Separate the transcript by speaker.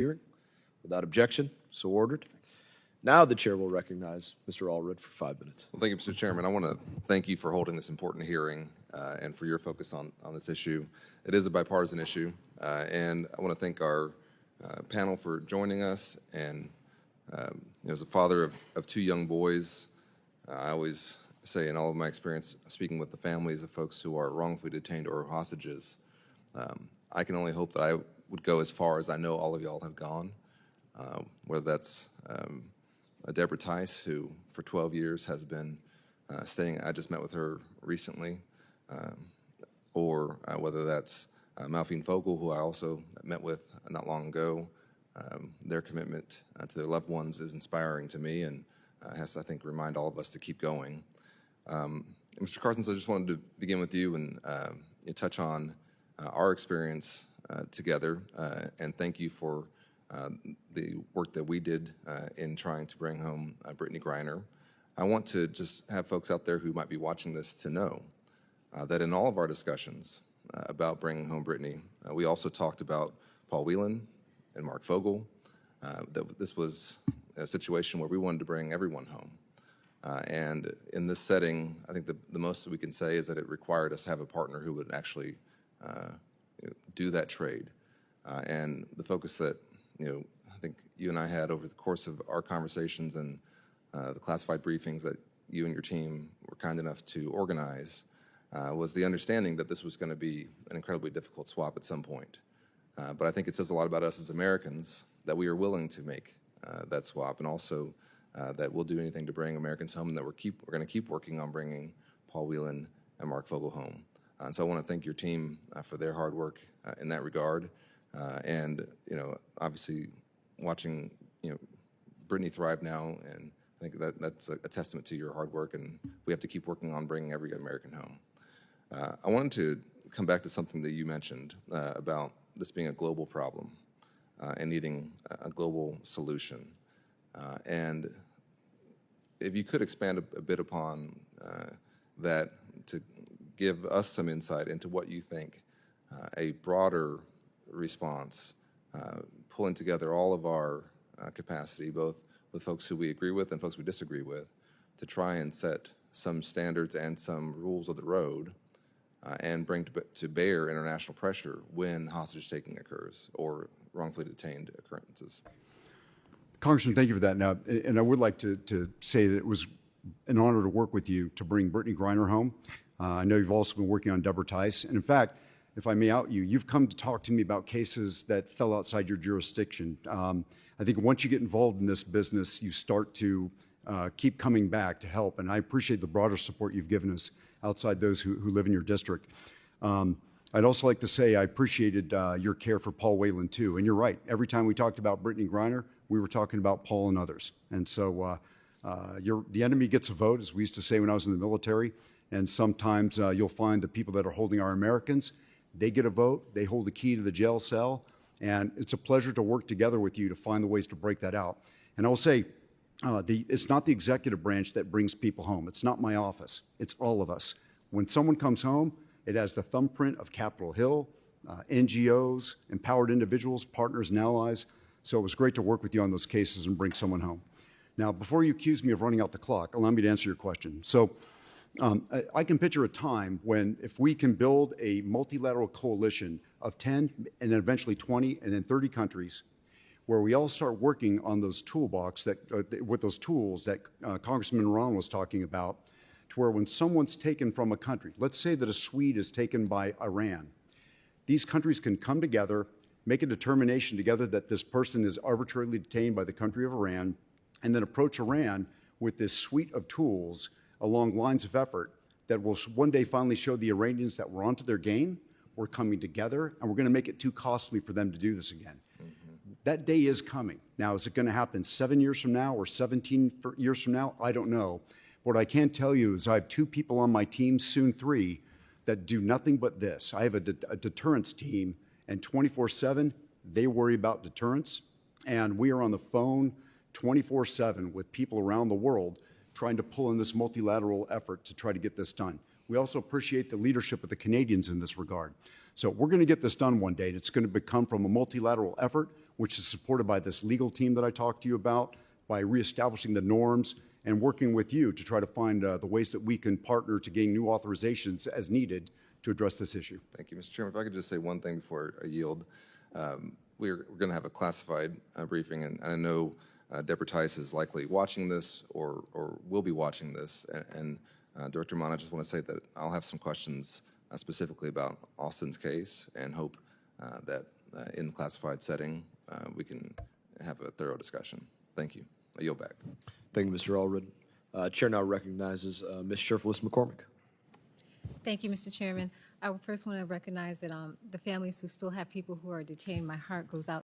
Speaker 1: hearing. Without objection, so ordered. Now the chair will recognize Mr. Allred for 5 minutes.
Speaker 2: Well, thank you, Mr. Chairman. I want to thank you for holding this important hearing and for your focus on this issue. It is a bipartisan issue, and I want to thank our panel for joining us. And as a father of two young boys, I always say in all of my experience speaking with the families of folks who are wrongfully detained or hostages, I can only hope that I would go as far as I know all of y'all have gone, whether that's Deborah Tice, who for 12 years has been staying. I just met with her recently, or whether that's Malfine Fogel, who I also met with not long ago. Their commitment to their loved ones is inspiring to me and has, I think, remind all of us to keep going. Mr. Carson, I just wanted to begin with you and touch on our experience together, and thank you for the work that we did in trying to bring home Britney Griner. I want to just have folks out there who might be watching this to know that in all of our discussions about bringing home Britney, we also talked about Paul Whelan and Mark Fogel, that this was a situation where we wanted to bring everyone home. And in this setting, I think the most that we can say is that it required us to have a partner who would actually do that trade. And the focus that I think you and I had over the course of our conversations and the classified briefings that you and your team were kind enough to organize was the understanding that this was going to be an incredibly difficult swap at some point. But I think it says a lot about us as Americans that we are willing to make that swap, and also that we'll do anything to bring Americans home, and that we're going to keep working on bringing Paul Whelan and Mark Fogel home. And so I want to thank your team for their hard work in that regard. And obviously, watching Britney thrive now, and I think that's a testament to your hard work. And we have to keep working on bringing every American home. I wanted to come back to something that you mentioned about this being a global problem and needing a global solution. And if you could expand a bit upon that to give us some insight into what you think a broader response, pulling together all of our capacity, both with folks who we agree with and folks we disagree with, to try and set some standards and some rules of the road and bring to bear international pressure when hostage taking occurs or wrongfully detained occurrences.
Speaker 3: Congressman, thank you for that. Now, and I would like to say that it was an honor to work with you to bring Britney Griner home. I know you've also been working on Deborah Tice. And in fact, if I may out you, you've come to talk to me about cases that fell outside your jurisdiction. I think once you get involved in this business, you start to keep coming back to help. And I appreciate the broader support you've given us outside those who live in your district. I'd also like to say I appreciated your care for Paul Whelan, too. And you're right. Every time we talked about Britney Griner, we were talking about Paul and others. And so the enemy gets a vote, as we used to say when I was in the military. And sometimes you'll find the people that are holding our Americans, they get a vote, they hold the key to the jail cell, and it's a pleasure to work together with you to find the ways to break that out. And I'll say, it's not the executive branch that brings people home. It's not my office. It's all of us. When someone comes home, it has the thumbprint of Capitol Hill, NGOs, empowered individuals, partners, and allies. So it was great to work with you on those cases and bring someone home. Now, before you accuse me of running out the clock, allow me to answer your question. So I can picture a time when, if we can build a multilateral coalition of 10 and then eventually 20 and then 30 countries, where we all start working on those toolbox with those tools that Congressman Ron was talking about, to where when someone's taken from a country, let's say that a Swede is taken by Iran, these countries can come together, make a determination together that this person is arbitrarily detained by the country of Iran, and then approach Iran with this suite of tools along lines of effort that will one day finally show the Iranians that we're onto their game, we're coming together, and we're going to make it too costly for them to do this again. Mm-hmm. That day is coming. Now, is it going to happen 7 years from now or 17 years from now? I don't know. What I can tell you is I have 2 people on my team, soon 3, that do nothing but this. I have a deterrence team, and 24/7, they worry about deterrence, and we are on the phone 24/7 with people around the world trying to pull in this multilateral effort to try to get this done. We also appreciate the leadership of the Canadians in this regard. So we're going to get this done one day, and it's going to come from a multilateral effort which is supported by this legal team that I talked to you about, by reestablishing the norms and working with you to try to find the ways that we can partner to gain new authorizations as needed to address this issue.
Speaker 2: Thank you, Mr. Chairman. If I could just say one thing before I yield. We're going to have a classified briefing, and I know Deborah Tice is likely watching this or will be watching this. And Director Mon, I just want to say that I'll have some questions specifically about Austin's case and hope that in the classified setting we can have a thorough discussion. Thank you. I yield back.
Speaker 1: Thank you, Mr. Allred. Chair now recognizes Ms. Sherfless McCormick.
Speaker 4: Thank you, Mr. Chairman. I would first want to recognize that the families who still have people who are detained, my heart goes out